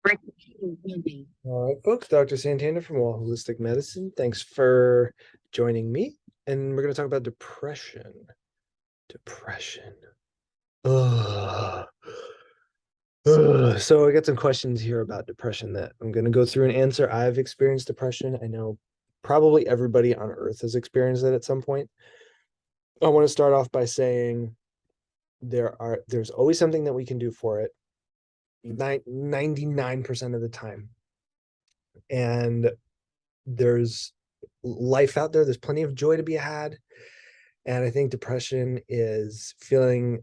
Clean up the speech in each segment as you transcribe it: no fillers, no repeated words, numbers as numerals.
All right, folks, Dr. Santander from All Holistic Medicine. Thanks for joining me. And we're going to talk about depression. Depression. Ugh. Ugh. So I got some questions here about depression that I'm going to go through and answer. I've experienced depression. I know probably everybody on earth has experienced it at some point. I want to start off by saying there's always something that we can do for it 99% of the time. And there's life out there. There's plenty of joy to be had. And I think depression is feeling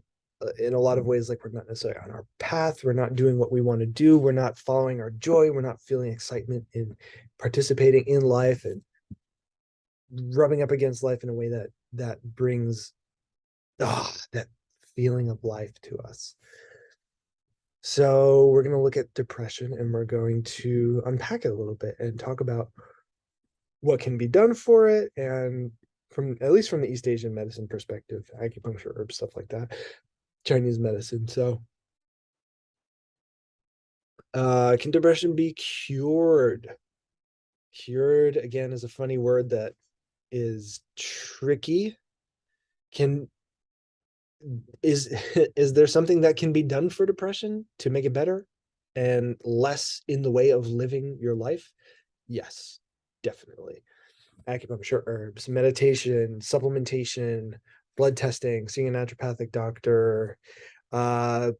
in a lot of ways like we're not necessarily on our path. We're not doing what we want to do. We're not following our joy. We're not feeling excitement in participating in life and rubbing up against life in a way that brings that feeling of life to us. So we're going to look at depression and we're going to unpack it a little bit and talk about what can be done for it, and from at least from the East Asian medicine perspective, acupuncture, herbs, stuff like that, Chinese medicine. So can depression be cured? Cured, again, is a funny word that is tricky. Can is is there something that can be done for depression to make it better and less in the way of living your life? Yes, definitely. Acupuncture, herbs, meditation, supplementation, blood testing, seeing a naturopathic doctor,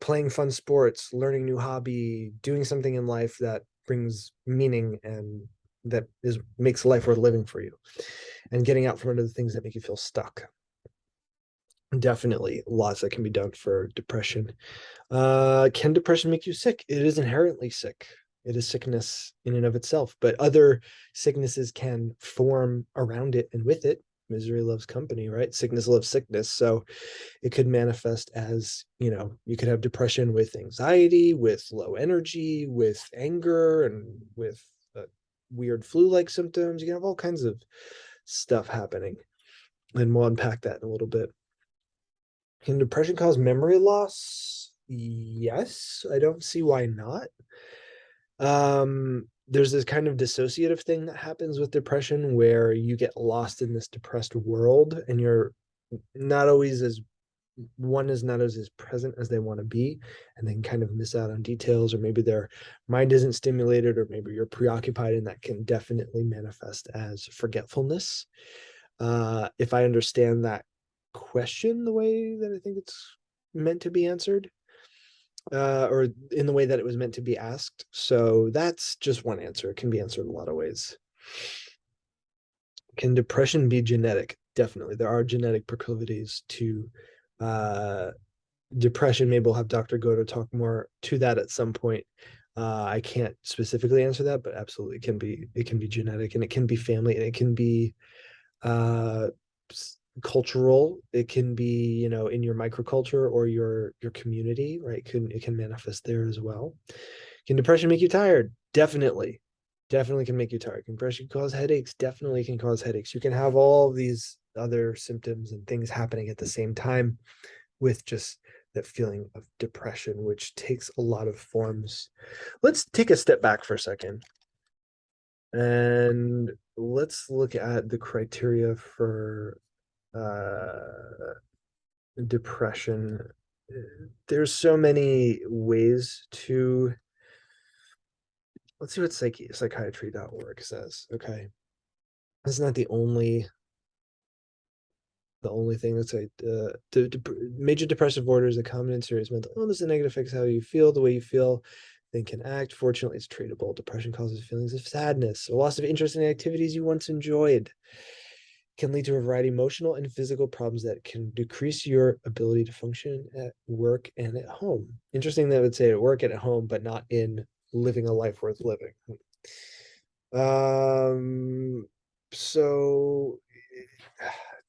playing fun sports, learning new hobby, doing something in life that brings meaning and that is makes life worth living for you, and getting out from under the things that make you feel stuck. Definitely lots that can be done for depression. Can depression make you sick? It is inherently sick. It is sickness in and of itself, but other sicknesses can form around it and with it. Misery loves company, right? Sickness loves sickness. So it could manifest as, you could have depression with anxiety, with low energy, with anger, and with weird flu-like symptoms. You can have all kinds of stuff happening. And we'll unpack that in a little bit. Can depression cause memory loss? Yes, I don't see why not. There's this kind of dissociative thing that happens with depression where you get lost in this depressed world and you're not always as one is not as present as they want to be, and they can kind of miss out on details, or maybe their mind isn't stimulated, or maybe you're preoccupied, and that can definitely manifest as forgetfulness. If I understand that question the way that I think it's meant to be answered, or in the way that it was meant to be asked. So that's just one answer. It can be answered in a lot of ways. Can depression be genetic? Definitely. There are genetic proclivities to uh, depression. Maybe we'll have Dr. Goto talk more to that at some point. I can't specifically answer that, but absolutely it can be genetic, and it can be family, and it can be uh, cultural. It can be, in your microculture or your community, right? It can manifest there as well. Can depression make you tired? Definitely can make you tired. Can depression cause headaches? Definitely can cause headaches. You can have all these other symptoms and things happening at the same time with just that feeling of depression, which takes a lot of forms. Let's take a step back for a second and let's look at the criteria for depression. There's so many ways to, let's see what psychiatry.org says. Okay, it's not the only thing that's like major depressive disorder is a common and serious mental illness. The negative affects how you feel, the way you feel, then can act. Fortunately, it's treatable. Depression causes feelings of sadness, a loss of interest in activities you once enjoyed, can lead to a variety of emotional and physical problems that can decrease your ability to function at work and at home. Interesting that I would say at work and at home, but not in living a life worth living. Um, so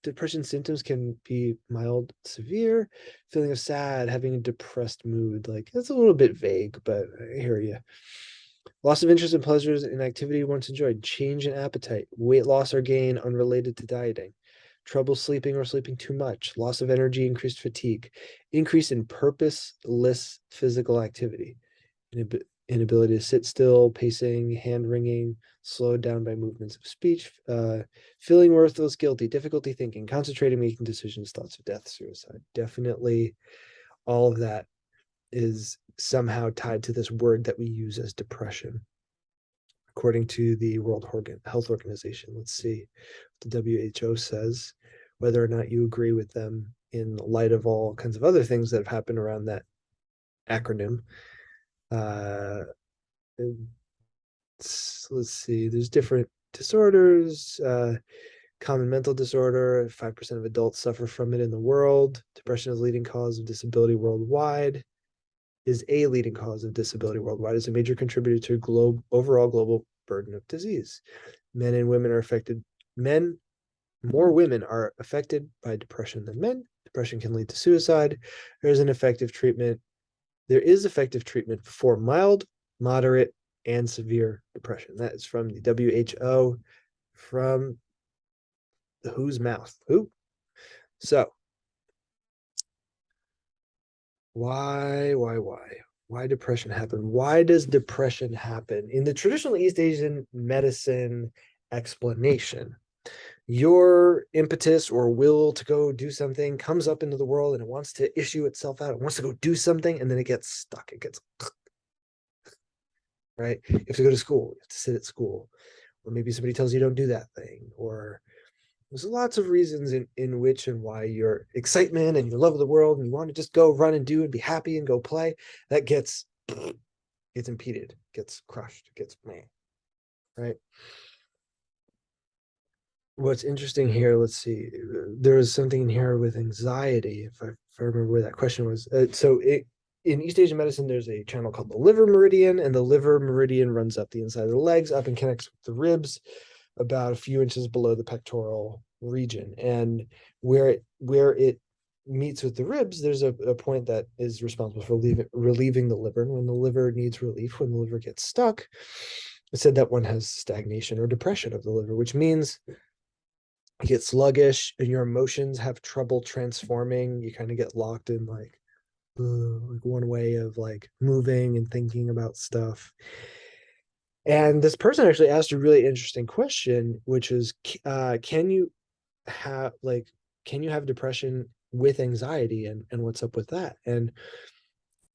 depression symptoms can be mild, severe, feeling of sad, having a depressed mood. Like that's a little bit vague, but I hear you. Loss of interest in pleasures in activity once enjoyed, change in appetite, weight loss or gain unrelated to dieting, trouble sleeping or sleeping too much, loss of energy, increased fatigue, increase in purposeless physical activity, inability to sit still, pacing, hand wringing, slowed down by movements of speech, feeling worthless, guilty, difficulty thinking, concentrating, making decisions, thoughts of death, suicide. Definitely all of that is somehow tied to this word that we use as depression, according to the World Health Organization. Let's see what the WHO says, whether or not you agree with them in light of all kinds of other things that have happened around that acronym. Let's see, there's different disorders. Common mental disorder, 5% of adults suffer from it in the world. Depression is a leading cause of disability worldwide. Is a leading cause of disability worldwide. Is a major contributor to overall global burden of disease. Men and women are affected. More women are affected by depression than men. Depression can lead to suicide. There is effective treatment for mild, moderate, and severe depression. That is from the WHO, from the whose mouth? Who? So, why depression happen? Why does depression happen? In the traditional East Asian medicine explanation, your impetus or will to go do something comes up into the world and it wants to issue itself out. It wants to go do something and then it gets stuck. It gets right. You have to go to school. You have to sit at school, or maybe somebody tells you don't do that thing, or there's lots of reasons in which and why your excitement and your love of the world and you want to just go run and do and be happy and go play, that gets impeded, gets crushed, gets meh, right? What's interesting here, let's see, there was something in here with anxiety, if I remember where that question was. In East Asian medicine, there's a channel called the liver meridian, and the liver meridian runs up the inside of the legs, up and connects with the ribs, about a few inches below the pectoral region. And where it meets with the ribs, there's a point that is responsible for relieving the liver. And when the liver needs relief, when the liver gets stuck, it said that one has stagnation or depression of the liver, which means you get sluggish and your emotions have trouble transforming. You kind of get locked in like one way of like moving and thinking about stuff. And this person actually asked a really interesting question, which is, can you have depression with anxiety, and what's up with that? And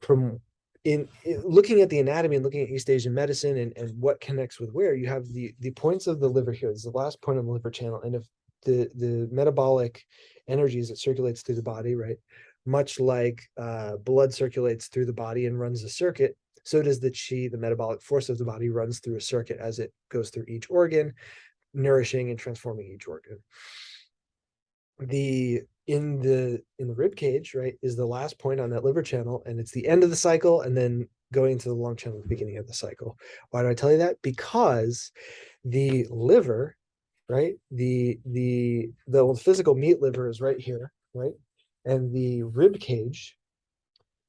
from in looking at the anatomy and looking at East Asian medicine and what connects with where, you have the points of the liver here. This is the last point on the liver channel. And if the metabolic energies that circulates through the body, right? Much like blood circulates through the body and runs a circuit, so does the chi, the metabolic force of the body, runs through a circuit as it goes through each organ, nourishing and transforming each organ. In the rib cage, right, is the last point on that liver channel, and it's the end of the cycle, and then going to the lung channel at the beginning of the cycle. Why do I tell you that? Because the liver, right, the physical meat liver is right here, right, and the rib cage,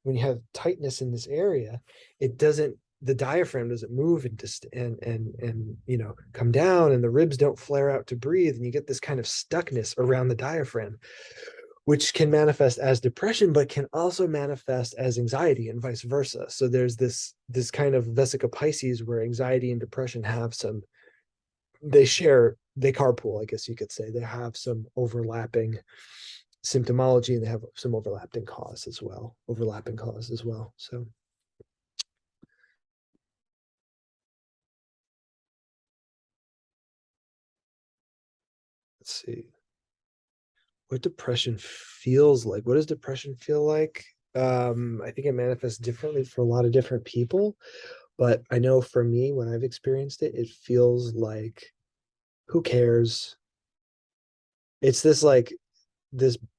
when you have tightness in this area, the diaphragm doesn't move and come down, and the ribs don't flare out to breathe, and you get this kind of stuckness around the diaphragm, which can manifest as depression, but can also manifest as anxiety and vice versa. So there's this kind of vesica piscis where anxiety and depression they carpool, I guess you could say. They have some overlapping symptomology, and they have some overlapping cause as well. So let's see what depression feels like. What does depression feel like? I think it manifests differently for a lot of different people, but I know for me, when I've experienced it, it feels like, who cares? It's this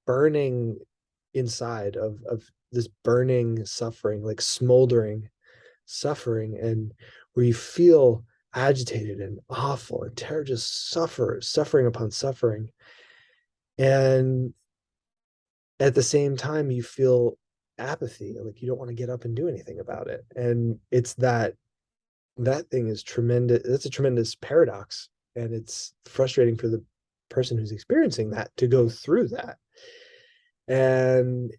burning inside of this burning suffering, like smoldering suffering, and where you feel agitated and awful and terror, just suffering upon suffering. And at the same time, you feel apathy, like you don't want to get up and do anything about it. And it's that thing is tremendous. That's a tremendous paradox. And it's frustrating for the person who's experiencing that to go through that. And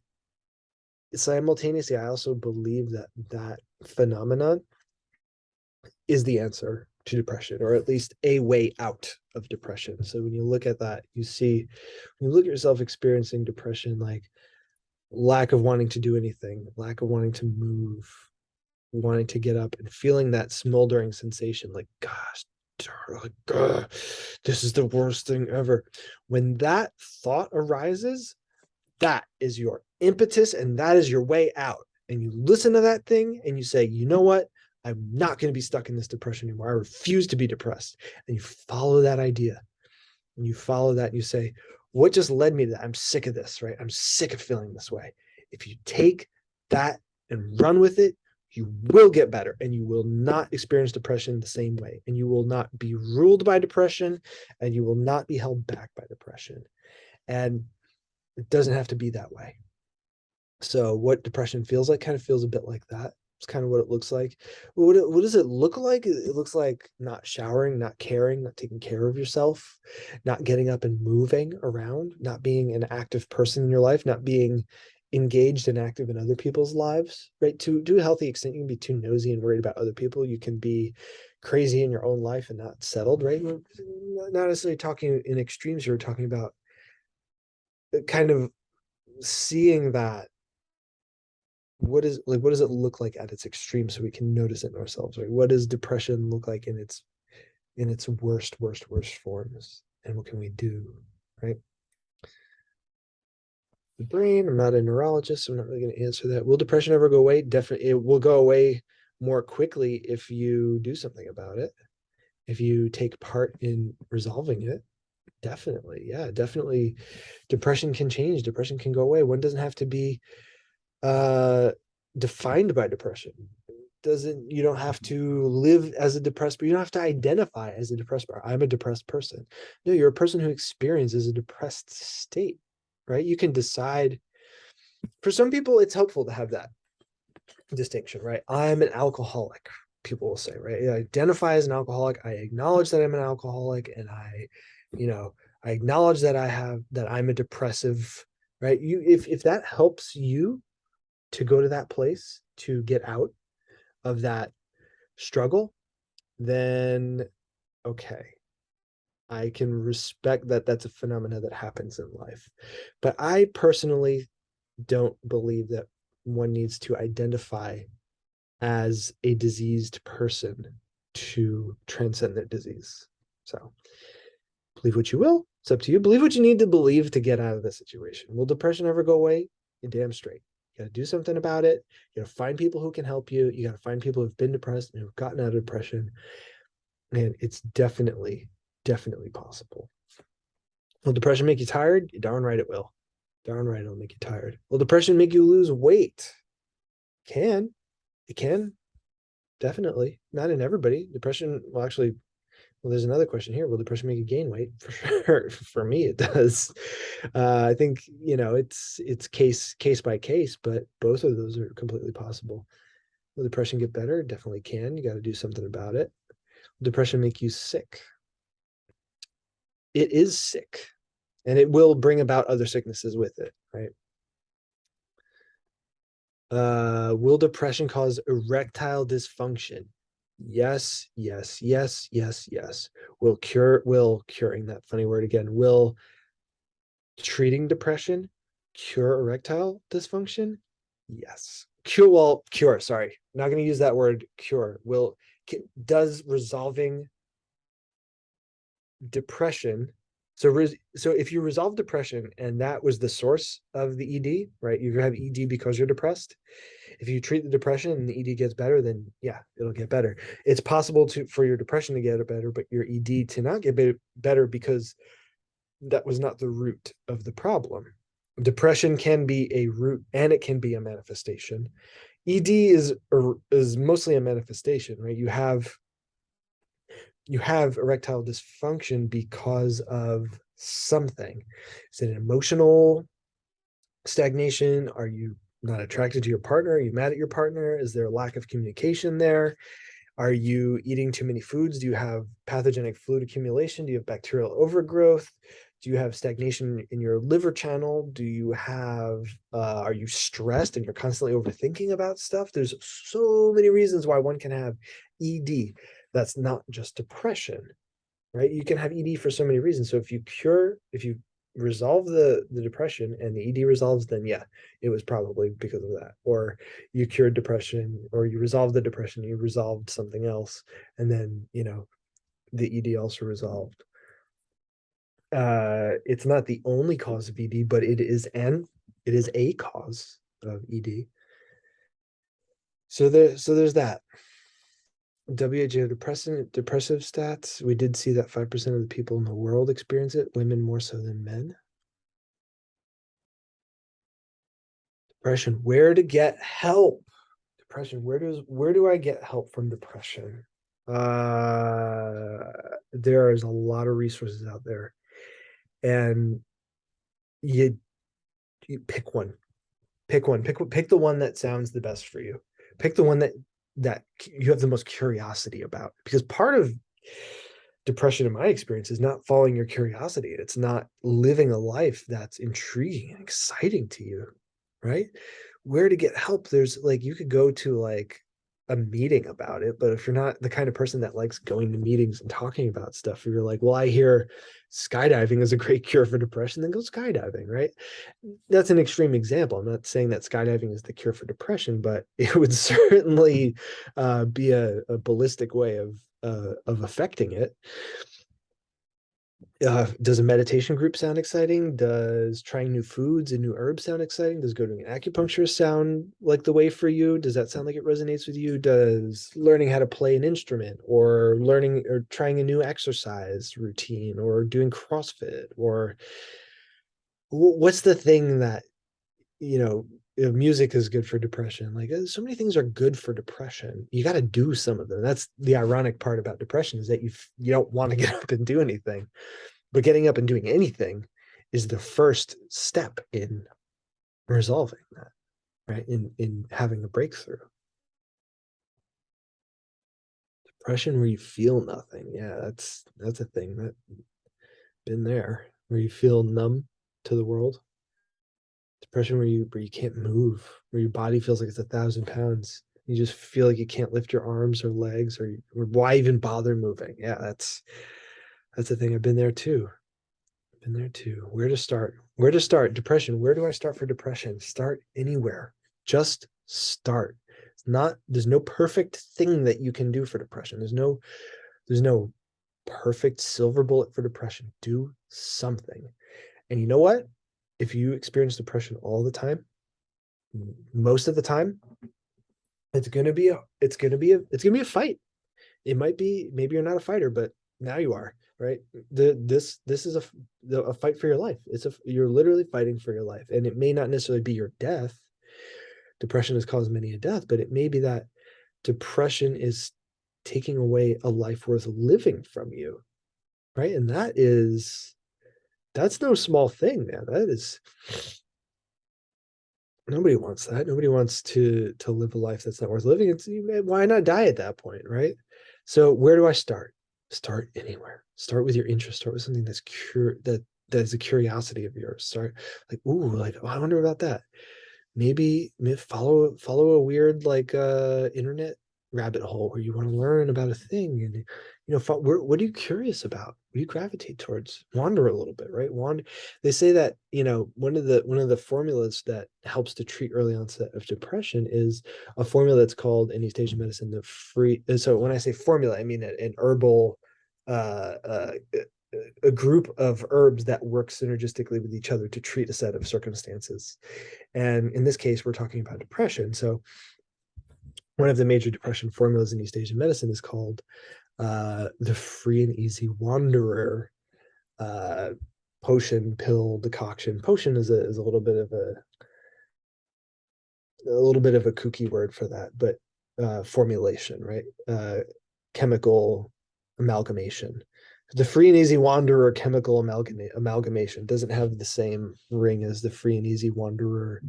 simultaneously, I also believe that phenomenon is the answer to depression, or at least a way out of depression. So when you look at that, you see, when you look at yourself experiencing depression, like lack of wanting to do anything, lack of wanting to move, wanting to get up and feeling that smoldering sensation, like, gosh, like, this is the worst thing ever. When that thought arises, that is your impetus and that is your way out. And you listen to that thing and you say, you know what? I'm not going to be stuck in this depression anymore. I refuse to be depressed. And you follow that idea and you follow that and you say, what just led me to that? I'm sick of this, right? I'm sick of feeling this way. If you take that and run with it, you will get better and you will not experience depression the same way. And you will not be ruled by depression and you will not be held back by depression. And it doesn't have to be that way. So what depression feels like kind of feels a bit like that. It's kind of what it looks like. What does it look like? It looks like not showering, not caring, not taking care of yourself, not getting up and moving around, not being an active person in your life, not being engaged and active in other people's lives, right? To a healthy extent, you can be too nosy and worried about other people. You can be crazy in your own life and not settled, right? Not necessarily talking in extremes. You're talking about kind of seeing that what does it look like at its extreme so we can notice it in ourselves, right? What does depression look like in its worst forms, and what can we do, right? The brain, I'm not a neurologist, so I'm not really going to answer that. Will depression ever go away? Definitely. It will go away more quickly if you do something about it, if you take part in resolving it. Definitely. Yeah, definitely. Depression can change, depression can go away. One doesn't have to be uh defined by depression. Doesn't You don't have to live as a depressed, but you don't have to identify as a depressed person. I'm a depressed person. No, you're a person who experiences a depressed state, right? You can decide. For some people it's helpful to have that distinction, right? I'm an alcoholic, people will say, right? I identify as an alcoholic, I acknowledge that I'm an alcoholic, and I acknowledge that I'm a depressive, right? If that helps you to go to that place, to get out of that struggle, then okay, I can respect that that's a phenomena that happens in life. But I personally don't believe that one needs to identify as a diseased person to transcend their disease. So believe what you will. It's up to you. Believe what you need to believe to get out of the situation. Will depression ever go away? You're damn straight. You got to do something about it. You got to find people who can help you. You got to find people who've been depressed and who've gotten out of depression. And it's definitely possible. Will depression make you tired? You're darn right it will. Darn right it'll make you tired. Will depression make you lose weight? Can. It can. Definitely. Not in everybody. Depression, well, actually, well, there's another question here. Will depression make you gain weight? For sure. For me, it does. I think it's case by case, but both of those are completely possible. Will depression get better? Definitely can. You got to do something about it. Will depression make you sick? It is sick, and it will bring about other sicknesses with it, right? Will depression cause erectile dysfunction? Yes, yes, yes, yes, yes. Will curing, that funny word again, will treating depression cure erectile dysfunction? Yes. Cure, sorry. I'm not going to use that word cure. Does resolving depression, so if you resolve depression and that was the source of the ED, right? You have ED because you're depressed. If you treat the depression and the ED gets better, then yeah, it'll get better. It's possible for your depression to get better, but your ED to not get better because that was not the root of the problem. Depression can be a root and it can be a manifestation. ED is mostly a manifestation, right? You have erectile dysfunction because of something. Is it an emotional stagnation? Are you not attracted to your partner? Are you mad at your partner? Is there a lack of communication there? Are you eating too many foods? Do you have pathogenic fluid accumulation? Do you have bacterial overgrowth? Do you have stagnation in your liver channel? Are you stressed and you're constantly overthinking about stuff? There's so many reasons why one can have ED. That's not just depression, right? You can have ED for so many reasons. So if you resolve the depression and the ED resolves, then yeah, it was probably because of that. Or you cured depression, or you resolved the depression, you resolved something else, and then the ED also resolved. It's not the only cause of ED, but it is a cause of ED. So there's that. WHO depressive stats. We did see that 5% of the people in the world experience it, women more so than men. Depression, where to get help? Depression, where do I get help from depression? There is a lot of resources out there, and you you pick one. Pick the one that sounds the best for you. Pick the one that you have the most curiosity about, because part of depression in my experience is not following your curiosity. It's not living a life that's intriguing and exciting to you, right? Where to get help? There's like, you could go to like a meeting about it, but if you're not the kind of person that likes going to meetings and talking about stuff, you're like, well, I hear skydiving is a great cure for depression, then go skydiving, right? That's an extreme example. I'm not saying that skydiving is the cure for depression, but it would certainly be a ballistic way of affecting it. Does a meditation group sound exciting? Does trying new foods and new herbs sound exciting? Does going to an acupuncturist sound like the way for you? Does that sound like it resonates with you? Does learning how to play an instrument, or learning or trying a new exercise routine, or doing CrossFit, or what's the thing that, you know, music is good for depression? Like, so many things are good for depression. You got to do some of them. That's the ironic part about depression, is that you don't want to get up and do anything. But getting up and doing anything is the first step in resolving that, right? In having a breakthrough. Depression where you feel nothing. Yeah, that's a thing that been there, where you feel numb to the world. Depression where you can't move, where your body feels like it's 1,000 pounds. You just feel like you can't lift your arms or legs, or why even bother moving? Yeah, that's the thing. I've been there too. Been there too. Where to start? Where to start? Depression. Where do I start for depression? Start anywhere. Just start. It's not, there's no perfect thing that you can do for depression. There's no perfect silver bullet for depression. Do something. And you know what? If you experience depression all the time, most of the time, it's gonna be a fight. It might be, maybe you're not a fighter, but now you are, right? This is a fight for your life. You're literally fighting for your life, and it may not necessarily be your death. Depression has caused many a death, but it may be that depression is taking away a life worth living from you, right? And that's no small thing, man. That is, nobody wants that. Nobody wants to live a life that's not worth living. It's, why not die at that point, right? So where do I start? Start anywhere. Start with your interest. Start with something that is a curiosity of yours. Start like, ooh, like, oh, I wonder about that. Maybe follow a weird like internet rabbit hole where you want to learn about a thing, and what are you curious about? What do you gravitate towards? Wander a little bit, right? Wander. They say that, one of the formulas that helps to treat early onset of depression is a formula that's called, in East Asian medicine, the free. So when I say formula, I mean an herbal uh, uh, a group of herbs that work synergistically with each other to treat a set of circumstances. And in this case, we're talking about depression. So one of the major depression formulas in East Asian medicine is called the Free and Easy Wanderer uh, potion, pill, decoction. Potion is a little bit of a kooky word for that, but formulation, right? Chemical amalgamation. The Free and Easy Wanderer chemical amalgamation doesn't have the same ring as the Free and Easy Wanderer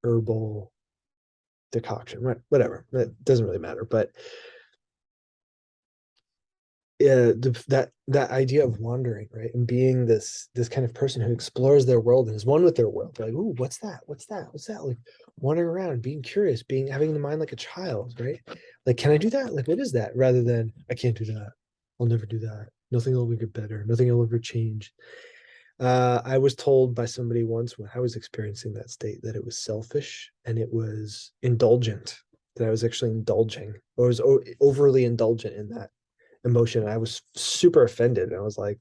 herbal decoction, right? Whatever. It doesn't really matter. But that idea of wandering, right, and being this kind of person who explores their world and is one with their world. Like, ooh, what's that? What's that? What's that? Like wandering around, being curious, being having the mind like a child, right? Like, can I do that? Like, what is that? Rather than I can't do that. I'll never do that. Nothing will ever get better. Nothing will ever change. I was told by somebody once when I was experiencing that state that it was selfish and it was indulgent, that I was actually indulging or was overly indulgent in that emotion. I was super offended. And I was like,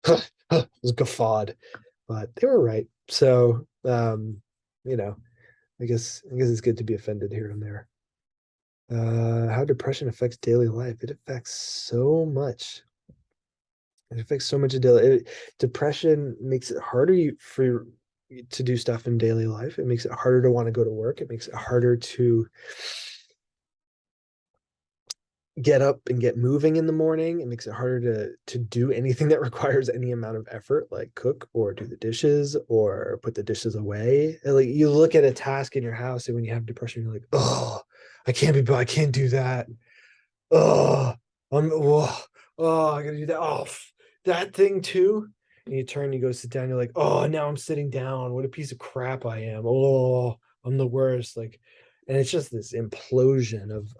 I was guffawed, but they were right. So, you know, I guess it's good to be offended here and there. How depression affects daily life. It affects so much. It affects so much of daily. Depression makes it harder for to do stuff in daily life. It makes it harder to want to go to work. It makes it harder to get up and get moving in the morning. It makes it harder to do anything that requires any amount of effort, like cook or do the dishes or put the dishes away. And like you look at a task in your house, and when you have depression, you're like, oh, I can't do that. Oh, I gotta do that. Oh, that thing too. And you turn, you go sit down. You're like, oh, now I'm sitting down. What a piece of crap I am. Oh, I'm the worst. Like, and it's just this implosion of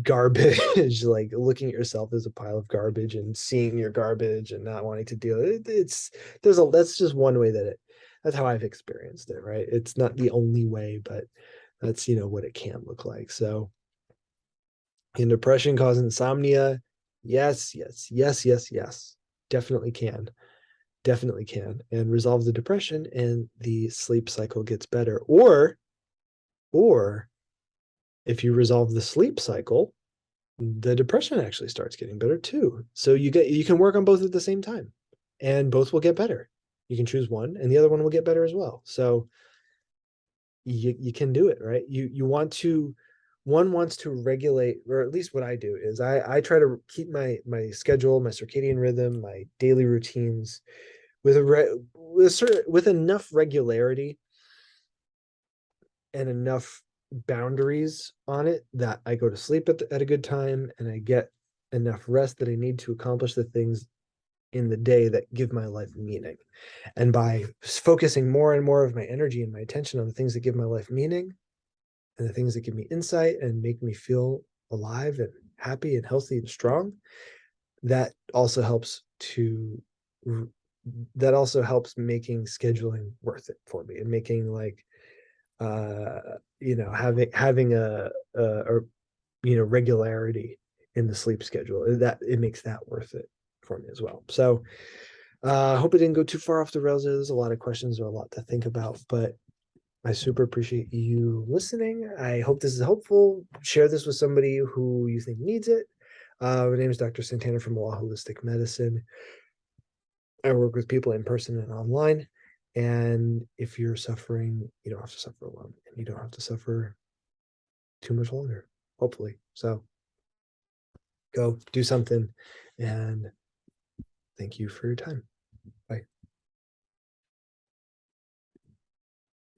garbage, like looking at yourself as a pile of garbage and seeing your garbage and not wanting to deal with it. That's just one way that's how I've experienced it, right? It's not the only way, but that's what it can look like. So, can depression cause insomnia? Yes, yes, yes, yes, yes. Definitely can. Definitely can. And resolve the depression and the sleep cycle gets better. Or if you resolve the sleep cycle, the depression actually starts getting better too. So you can work on both at the same time and both will get better. You can choose one and the other one will get better as well. So you can do it, right? You want to one wants to regulate, or at least what I do is I try to keep my schedule, my circadian rhythm, my daily routines with enough regularity and enough boundaries on it that I go to sleep at a good time and I get enough rest that I need to accomplish the things in the day that give my life meaning. And by focusing more and more of my energy and my attention on the things that give my life meaning and the things that give me insight and make me feel alive and happy and healthy and strong, that also helps to making scheduling worth it for me and making like having a regularity in the sleep schedule, that it makes that worth it for me as well. So I hope it didn't go too far off the rails. There's a lot of questions or a lot to think about, but I super appreciate you listening. I hope this is helpful. Share this with somebody who you think needs it. My name is Dr. Santander from Law Holistic Medicine. I work with people in person and online. And if you're suffering, you don't have to suffer alone, and you don't have to suffer too much longer, hopefully. So go do something, and thank you for your time.